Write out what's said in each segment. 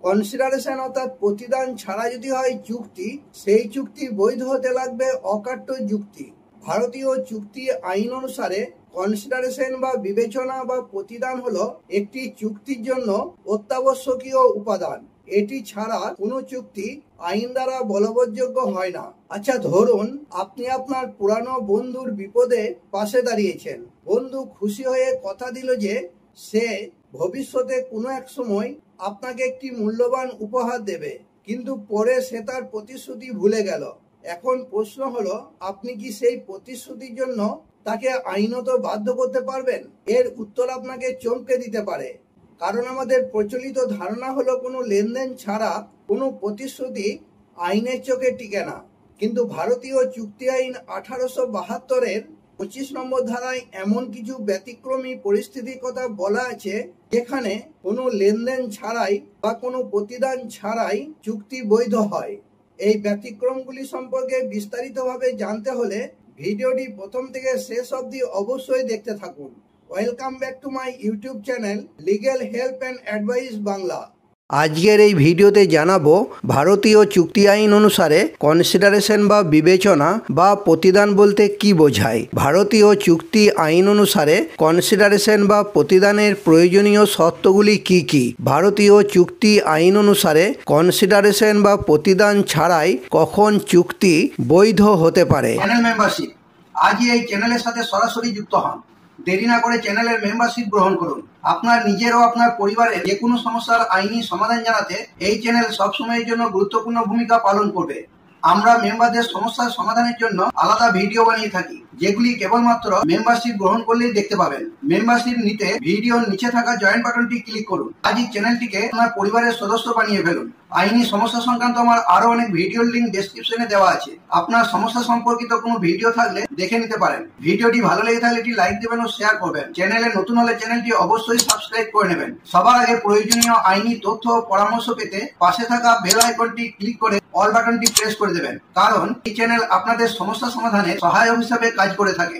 Consideration অর্থাৎ প্রতিদান ছাড়া যদি হয় চুক্তি, সেই চুক্তি বৈধ হতে লাগবে অকাট্য যুক্তি। ভারতীয় চুক্তি আইন অনুসারে কনসিডারেশন বা বিবেচনা বা প্রতিদান হলো একটি চুক্তির জন্য অত্যাবশ্যকীয় উপাদান। এটি ছাড়া কোনো চুক্তি আইন দ্বারা বলবৎযোগ্য হয় না। আচ্ছা, ধরুন আপনি আপনার পুরানো বন্ধুর বিপদে পাশে দাঁড়িয়েছেন। বন্ধু খুশি হয়ে কথা দিল যে সে ভবিষ্যতে কোনো এক সময় আপনাকে একটি মূল্যবান উপহার দেবে, কিন্তু পরে সে তার প্রতিশ্রুতি ভুলে গেল। এখন প্রশ্ন হলো, আপনি কি সেই প্রতিশ্রুতির জন্য তাকে আইনত বাধ্য করতে পারবেন? এর উত্তর আপনাকে চমকে দিতে পারে, কারণ আমাদের প্রচলিত ধারণা হলো কোনো লেনদেন ছাড়া কোনো প্রতিশ্রুতি আইনের চোখে টিকে না। কিন্তু ভারতীয় চুক্তি আইন 1872-এর 25 নম্বর ধারায় এমন কিছু ব্যতিক্রমী পরিস্থিতির কথা বলা আছে যেখানে কোনো লেনদেন ছাড়াই বা কোনো প্রতিদান ছাড়াই চুক্তি বৈধ হয়। এই ব্যতিক্রমগুলি সম্পর্কে বিস্তারিতভাবে জানতে হলে ভিডিওটি প্রথম থেকে শেষ অবধি অবশ্যই দেখতে থাকুন। Welcome back to my YouTube channel legal help and advice Bangla. আজকের এই ভিডিওতে জানাবো ভারতীয় চুক্তি আইন অনুসারে কনসিডারেশন বা বিবেচনা বা প্রতিদান বলতে কি বোঝায়। ভারতীয় চুক্তি আইন অনুসারে কনসিডারেশন বা প্রতিদানের প্রয়োজনীয় শর্তগুলি কি কি? ভারতীয় চুক্তি আইন অনুসারে কনসিডারেশন বা প্রতিদান ছাড়াই কখন চুক্তি বৈধ হতে পারে? Channel membership. আজই এই চ্যানেলের সাথে সরাসরি যুক্ত হন। দেরি না করে চ্যানেলের মেম্বারশিপ গ্রহণ করুন। আপনার নিজের ও আপনার পরিবারের যে কোনো সমস্যার আইনি সমাধান জানাতে এই চ্যানেল সবসময়ের জন্য গুরুত্বপূর্ণ ভূমিকা পালন করবে। আমরা মেম্বারদের সমস্যার সমাধানের জন্য আলাদা ভিডিও বানিয়ে থাকি, যেগুলি কেবলমাত্র মেম্বারশিপ গ্রহণ করলেই দেখতে পাবেন। মেম্বারশিপ নিতে ভিডিওর নিচে থাকা জয়েন বাটনটি ক্লিক করুন। আজই চ্যানেলটিকে আপনার পরিবারের সদস্য বানিয়ে ফেলুন। আইনি সমস্যা সংক্রান্ত আমার আরো অনেক ভিডিওর লিঙ্ক ডেসক্রিপশনে দেওয়া আছে। আপনার সমস্যা সম্পর্কিত কোনো ভিডিও থাকলে দেখে নিতে পারেন। ভিডিওটি ভালো লেগে থাকলে একটি লাইক দেবেন ও শেয়ার করবেন। চ্যানেলে নতুন হলে চ্যানেলটি অবশ্যই সাবস্ক্রাইব করে নেবেন। সবার আগে প্রয়োজনীয় আইনি তথ্য ও পরামর্শ পেতে পাশে থাকা বেল আইকনটি ক্লিক করে অল বাটনটি প্রেস করে দেবেন, কারণ এই চ্যানেল আপনাদের সমস্যা সমাধানে সহায়ক হিসাবে কাজ করে থাকে।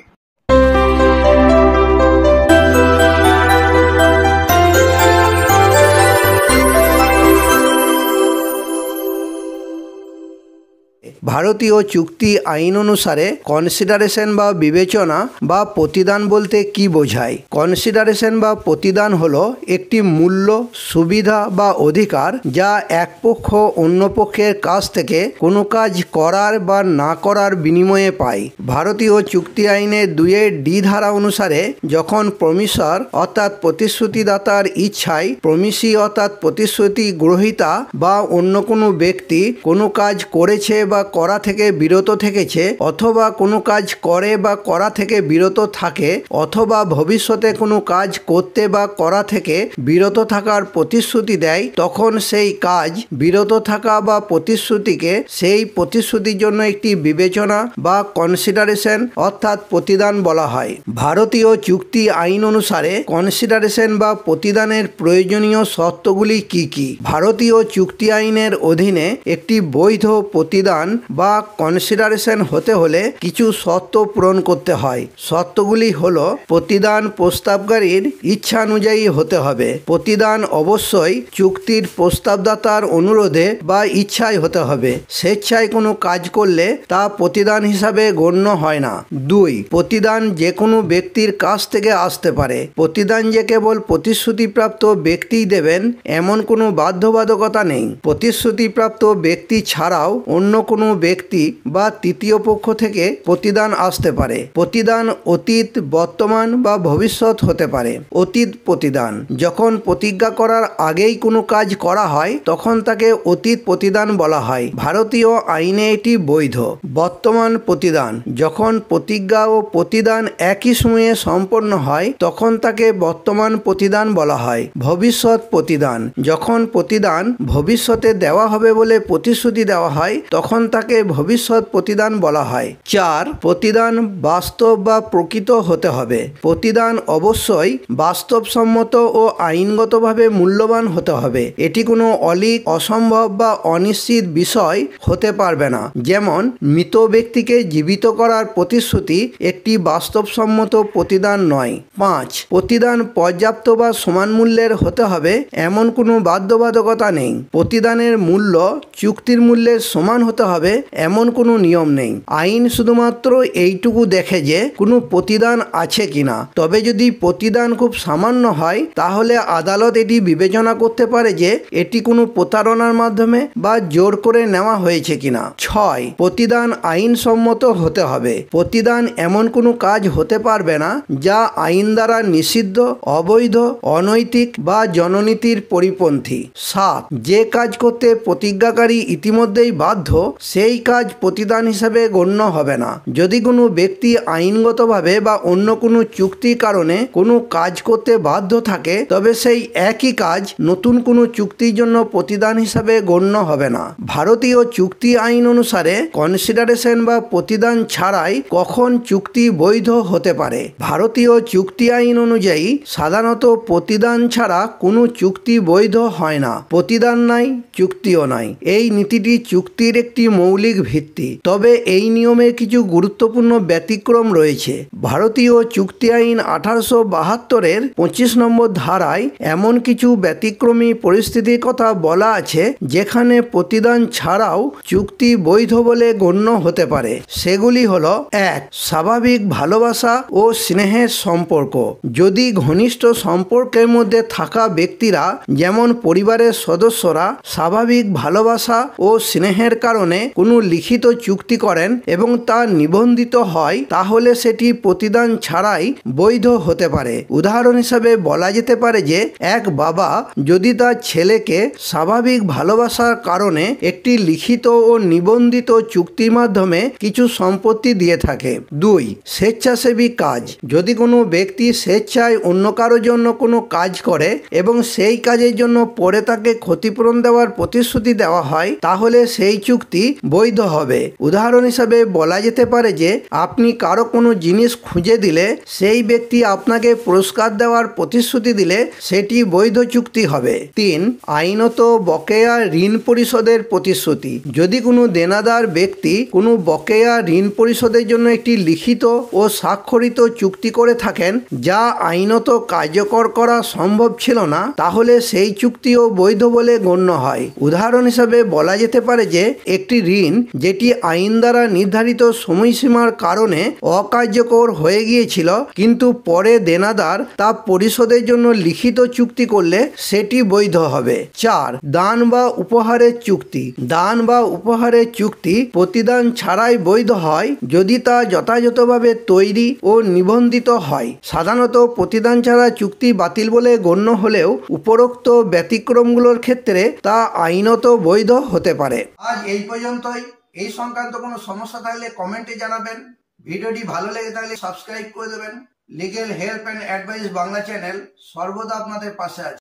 ভারতীয় চুক্তি আইন অনুসারে কনসিডারেশন বা বিবেচনা বা প্রতিদান বলতে কি বোঝায়? কনসিডারেশন বা প্রতিদান হলো একটি মূল্য, সুবিধা বা অধিকার যা এক পক্ষ অন্য পক্ষের কাছ থেকে কোনো কাজ করার বা না করার বিনিময়ে পায়। ভারতীয় চুক্তি আইনের 2(d) ধারা অনুসারে যখন প্রমিসর অর্থাৎ প্রতিশ্রুতিদাতার ইচ্ছায় প্রমিসি অর্থাৎ প্রতিশ্রুতি গ্রহীতা বা অন্য কোনো ব্যক্তি কোনো কাজ করেছে বা করা থেকে বিরত থেকেছে, অথবা কোনো কাজ করে বা করা থেকে বিরত থাকে, অথবা ভবিষ্যতে কোনো কাজ করতে বা করা থেকে বিরত থাকার প্রতিশ্রুতি দেয়, তখন সেই কাজ বিরত থাকা বা প্রতিশ্রুতিকে সেই প্রতিশ্রুতির জন্য একটি বিবেচনা বা কনসিডারেশন অর্থাৎ প্রতিদান বলা হয়। ভারতীয় চুক্তি আইন অনুসারে কনসিডারেশন বা প্রতিদানের প্রয়োজনীয় শর্তগুলি কি কি? ভারতীয় চুক্তি আইনের অধীনে একটি বৈধ প্রতিদান বা কনসিডারেশন হতে হলে কিছু শর্ত পূরণ করতে হয়। শর্তগুলি হলো, প্রতিদান প্রস্তাবকারীর ইচ্ছানুযায়ী হতে হবে। প্রতিদান অবশ্যই চুক্তির প্রস্তাবদাতার অনুরোধে বা ইচ্ছায় হতে হবে। স্বেচ্ছায় কোনো কাজ করলে তা প্রতিদান হিসাবে গণ্য হয় না। 2. প্রতিদান যে কোনো ব্যক্তির কাছ থেকে আসতে পারে। প্রতিদান যে কেবল প্রতিশ্রুতিপ্রাপ্ত ব্যক্তিই দেবেন এমন কোনো বাধ্যবাধকতা নেই। প্রতিশ্রুতিপ্রাপ্ত ব্যক্তি ছাড়াও অন্য কোনো ব্যক্তি বা তৃতীয় পক্ষ থেকে প্রতিদান আসতে পারে। প্রতিদান অতীত, বর্তমান বা ভবিষ্যৎ হতে পারে। অতীত প্রতিদান যখন প্রতিজ্ঞা করার আগেই কোনো কাজ করা হয় তখন তাকে অতীত প্রতিদান বলা হয়। ভারতীয় আইনে এটি বৈধ। বর্তমান প্রতিদান যখন প্রতিজ্ঞা ও প্রতিদান একই সময়ে সম্পন্ন হয় তখন তাকে বর্তমান প্রতিদান বলা হয়। ভবিষ্যৎ প্রতিদান যখন প্রতিদান ভবিষ্যতে দেওয়া হবে বলে প্রতিশ্রুতি দেওয়া হয় তখন তাকে তাকে ভবিষ্যৎ প্রতিদান বলা হয়। 4. প্রতিদান বাস্তব বা প্রকৃত হতে হবে। প্রতিদান অবশ্যই বাস্তবসম্মত ও আইনগতভাবে মূল্যবান হতে হবে। এটি কোনো অলীক, অসম্ভব বা অনিশ্চিত বিষয় হতে পারবে না। যেমন মৃত ব্যক্তিকে জীবিত করার প্রতিশ্রুতি একটি বাস্তবসম্মত প্রতিদান নয়। 5. প্রতিদান পর্যাপ্ত বা সমান মূল্যের হতে হবে এমন কোনো বাধ্যবাধকতা নেই। প্রতিদানের মূল্য চুক্তির মূল্যের সমান হতে হবে এমন কোনো নিয়ম নেই। আইন শুধুমাত্র এইটুকু দেখে যে কোনো প্রতিদান আছে কিনা। তবে যদি প্রতিদান খুব সামান্য হয় তাহলে আদালত এটি বিবেচনা করতে পারে যে এটি কোনো প্রতারণার মাধ্যমে বা জোর করে নেওয়া হয়েছে কিনা। 6. প্রতিদান আইনসম্মত হতে হবে। প্রতিদান এমন কোনো কাজ হতে পারবে না যা আইন দ্বারা নিষিদ্ধ, অবৈধ, অনৈতিক বা জননীতির পরিপন্থী। 7. যে কাজ করতে প্রতিজ্ঞাকারী ইতিমধ্যেই বাধ্য সেই কাজ প্রতিদান হিসেবে গণ্য হবে না। যদি কোনো ব্যক্তি আইনগতভাবে বা অন্য কোনো চুক্তির কারণে কোনো কাজ করতে বাধ্য থাকে তবে সেই একই কাজ নতুন কোনো চুক্তির জন্য প্রতিদান হিসাবে গণ্য হবে না। ভারতীয় চুক্তি আইন অনুসারে কনসিডারেশন বা প্রতিদান ছাড়াই কখন চুক্তি বৈধ হতে পারে। ভারতীয় চুক্তি আইন অনুযায়ী সাধারণত প্রতিদান ছাড়া কোনো চুক্তি বৈধ হয় না। প্রতিদান নাই, চুক্তিও নাই। এই নীতিটি চুক্তির একটি মৌলিক ভিত্তি। তবে এই নিয়মের কিছু গুরুত্বপূর্ণ ব্যতিক্রম রয়েছে। ভারতীয় চুক্তি আইন 1872-এর 25 নম্বর ধারায় এমন কিছু ব্যতিক্রমী পরিস্থিতির কথা বলা আছে যেখানে প্রতিদান ছাড়াও চুক্তি বৈধ বলে গণ্য হতে পারে। সেগুলি হলো: 1. স্বাভাবিক ভালোবাসা ও স্নেহের সম্পর্ক। যদি ঘনিষ্ঠ সম্পর্কের মধ্যে থাকা ব্যক্তিরা যেমন পরিবারের সদস্যরা স্বাভাবিক ভালোবাসা ও স্নেহের কারণে কোনো লিখিত চুক্তি করেন এবং তা নিবন্ধিত হয় তাহলে সেটি প্রতিদান ছাড়াই বৈধ হতে পারে। উদাহরণ হিসাবে বলা যেতে পারে যে এক বাবা যদি তার ছেলেকে স্বাভাবিক ভালোবাসার কারণে একটি লিখিত ও নিবন্ধিত চুক্তির মাধ্যমে কিছু সম্পত্তি দিয়ে থাকে। 2. স্বেচ্ছাসেবী কাজ। যদি কোনো ব্যক্তি স্বেচ্ছায় অন্য কারোর জন্য কোনো কাজ করে এবং সেই কাজের জন্য পরে তাকে ক্ষতিপূরণ দেওয়ার প্রতিশ্রুতি দেওয়া হয় তাহলে সেই চুক্তি বৈধ হবে। উদাহরণ হিসাবে বলা যেতে পারে যে আপনি কারো কোনো জিনিস খুঁজে দিলে সেই ব্যক্তি আপনাকে পুরস্কার দেওয়ার প্রতিশ্রুতি দিলে সেটি বৈধ চুক্তি হবে। 3. আইনত বকেয়া ঋণ পরিশোধের প্রতিশ্রুতি। যদি কোনো দেনাদার ব্যক্তি কোনো বকেয়া ঋণ পরিশোধের জন্য একটি লিখিত ও স্বাক্ষরিত চুক্তি করে থাকেন যা আইনত কার্যকর করা সম্ভব ছিল না তাহলে সেই চুক্তিও বৈধ বলে গণ্য হয়। উদাহরণ হিসাবে বলা যেতে পারে যে একটি ঋণ যেটি আইন দ্বারা নির্ধারিত সময়সীমার কারণে অকার্যকর হয়ে গিয়েছিল কিন্তু পরে দেনাদার তা পরিশোধের জন্য লিখিত চুক্তি করলে সেটি বৈধ হবে। 4. দান বা উপহারের চুক্তি। দান বা উপহারের চুক্তি প্রতিদান ছাড়াই বৈধ হয় যদি তা যথাযথভাবে তৈরি ও নিবন্ধিত হয়। সাধারণত প্রতিদান ছাড়া চুক্তি বাতিল বলে গণ্য হলেও উপরোক্ত ব্যতিক্রমগুলোর ক্ষেত্রে তা আইনত বৈধ হতে পারে। আজ এই পর্যন্তই। এই সংক্রান্ত কোনো সমস্যা থাকলে কমেন্টে জানাবেন। ভিডিওটি ভালো লেগে থাকলে সাবস্ক্রাইব করে দেবেন। Legal help and advice Bangla channel সর্বদা আপনাদের পাশে আছে।